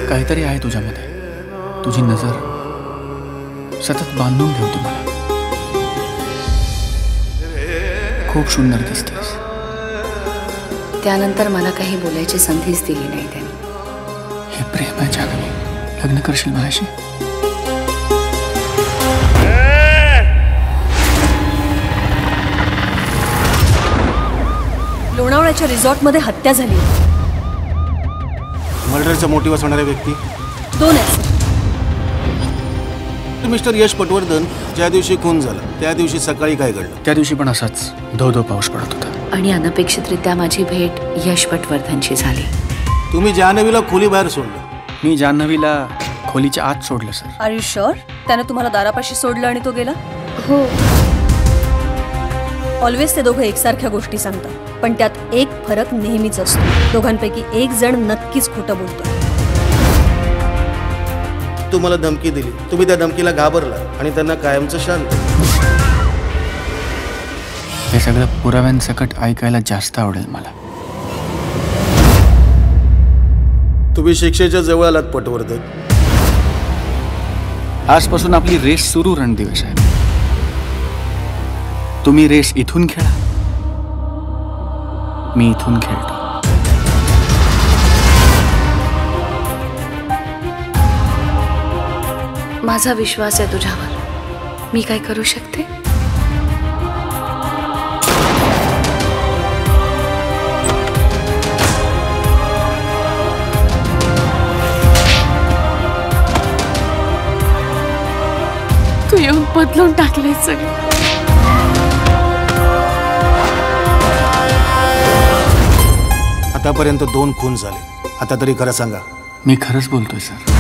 काहीतरी आहे तुझ्यामध्ये, तुझी नजर सतत बांधून ठेवते मला. खूप सुंदर दिसतेस. त्यानंतर मला काही बोलायची संधीच दिली नाही त्याने. हे प्रेम आहे जान्हवी, लग्न करशील माझ्याशी? लोणावळ्याच्या रिसॉर्टमध्ये हत्या झाली. मर्डरचा मोटिव्ह असणारे व्यक्ती 2 आहेत. मिस्टर यश पटवर्धन ज्या दिवशी खून झाला त्या दिवशी सकाळी काय घडलं? त्या दिवशी पण असाच धो धो पाऊस पडत होता. आणि अनपेक्षितरित्या माझी भेट यश पटवर्धनशी झाली. तुम्ही जान्हवीला खोली बाहेर सोडलं? मी जान्हवीला खोलीच्या आत सोडलं सर. R you sure? त्याने तुम्हाला दारापाशी सोडलं आणि तो गेला? हो. ऑलवेज ते दोघं एकसारख्या गोष्टी सांगतात, पण त्यात एक फरक नेहमीच असतो. दोघांपैकी एक जण नक्कीच खोटं बोलतो. तुम्हाला धमकी दिली, तुम्ही त्या धमकीला घाबरला आणि त्यांना कायमचं शांत. हे सगळं पुराव्यांसकट ऐकायला जास्त आवडेल मला. तुम्ही शिक्षेच्या जवळ आलात पटवर्धन. आजपासून आपली रेस सुरू रणदिवे साहेब. तुम्ही रेस इथून खेळा, मी इथून खेळतो. माझा विश्वास आहे तुझ्यावर. मी काय करू शकते? तू येऊन बदलून टाकले सगळे. आतापर्यंत 2 खून झाले. आता तरी खरं सांगा. मी खरंच बोलतोय सर.